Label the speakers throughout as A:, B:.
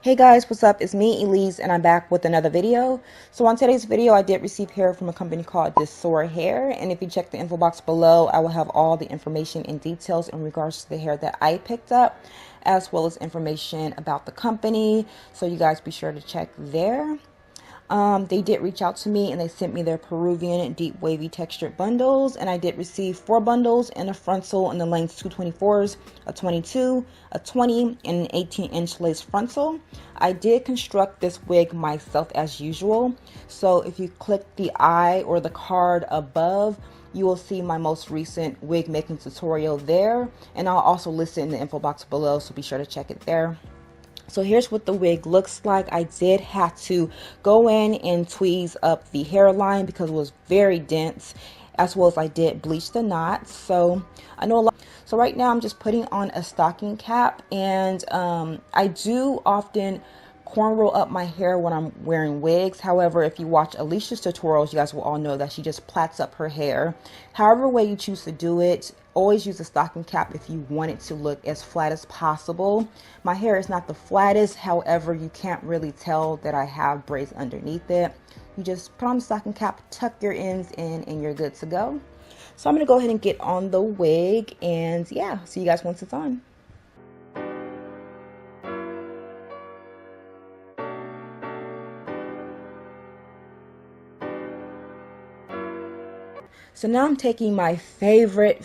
A: Hey guys, what's up? It's me, Elise, and I'm back with another video. So on today's video, I did receive hair from a company called Dsoar Hair, and if you check the info box below, I will have all the information and details in regards to the hair that I picked up, as well as information about the company. So you guys be sure to check there. They did reach out to me and they sent me their Peruvian deep wavy textured bundles, and I did receive 4 bundles in a frontal in the length 224s, a 22, a 20, and an 18-inch lace frontal. I did construct this wig myself as usual, so if you click the eye or the card above, you will see my most recent wig making tutorial there, and I'll also list it in the info box below, so be sure to check it there. So here's what the wig looks like. I did have to go in and tweeze up the hairline because it was very dense, as well as I did bleach the knots. So I know a lot. So right now I'm just putting on a stocking cap, and I do often cornrow up my hair when I'm wearing wigs. However, if you watch Alicia's tutorials, you guys will all know that she just plaits up her hair. However way you choose to do it, always use a stocking cap if you want it to look as flat as possible. My hair is not the flattest, however, you can't really tell that I have braids underneath it. You just put on the stocking cap, tuck your ends in, and you're good to go. So I'm going to go ahead and get on the wig, and yeah, see you guys once it's on. So now I'm taking my favorite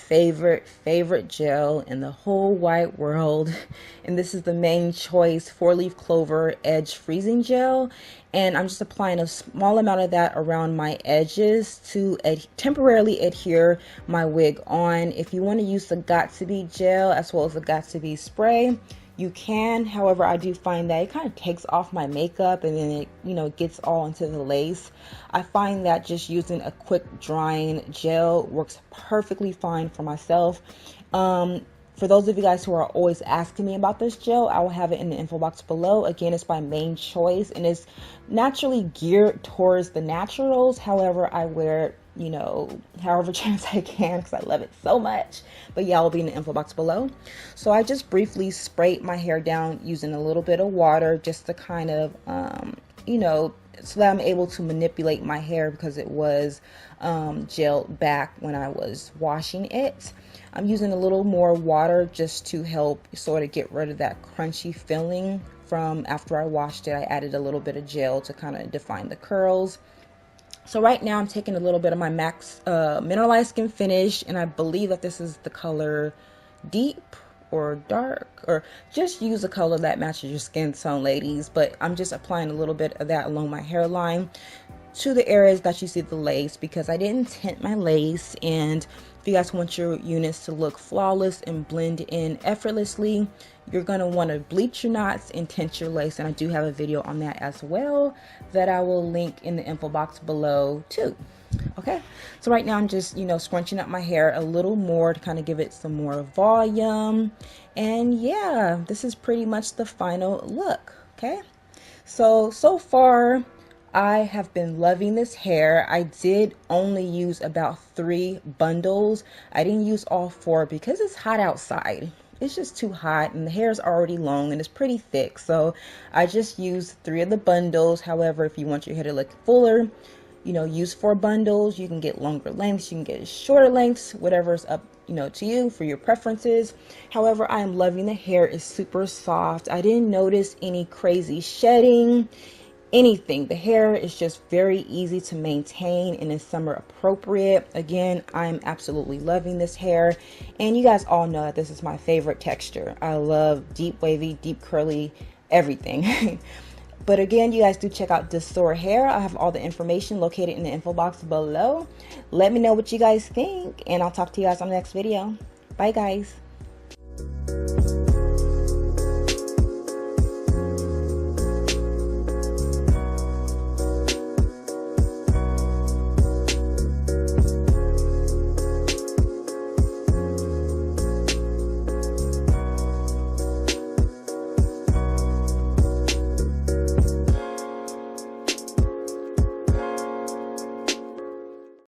A: gel in the whole wide world, and this is the Main Choice 4-leaf clover edge freezing gel, and I'm just applying a small amount of that around my edges to temporarily adhere my wig on. If you want to use the Got2b gel as well as the Got2b spray, you can. However, I do find that it kind of takes off my makeup, and then it gets all into the lace. I find that just using a quick drying gel works perfectly fine for myself. For those of you guys who are always asking me about this gel, I will have it in the info box below. Again, it's by Main Choice, and it's naturally geared towards the naturals. However, I wear it however chance I can because I love it so much. But yeah, I'll be in the info box below. So I just briefly sprayed my hair down using a little bit of water just to kind of so that I'm able to manipulate my hair because it was gelled back when I was washing it. I'm using a little more water just to help sort of get rid of that crunchy feeling from after I washed it. I added a little bit of gel to kind of define the curls. So right now I'm taking a little bit of my MAC's Mineralized Skin Finish, and I believe that this is the color Deep or Dark, or just use a color that matches your skin tone, ladies. But I'm just applying a little bit of that along my hairline to the areas that you see the lace, because I didn't tint my lace, and if you guys want your units to look flawless and blend in effortlessly, you're going to want to bleach your knots and tint your lace, and I do have a video on that as well that I will link in the info box below too. Okay, so right now I'm just scrunching up my hair a little more to kind of give it some more volume, and yeah, this is pretty much the final look. Okay, so far I have been loving this hair. I did only use about 3 bundles. I didn't use all 4 because it's hot outside. It's just too hot, and the hair is already long and it's pretty thick, so I just used 3 of the bundles. However, if you want your hair to look fuller, use 4 bundles. You can get longer lengths, you can get shorter lengths, whatever's up to you for your preferences. However, I am loving the hair. It's super soft. I didn't notice any crazy shedding, anything. The hair is just very easy to maintain and is summer appropriate. Again, I'm absolutely loving this hair, and you guys all know that this is my favorite texture. I love deep wavy, deep curly, everything. But again, you guys do check out Dsoar Hair. I have all the information located in the info box below. Let me know what you guys think, and I'll talk to you guys on the next video. Bye guys.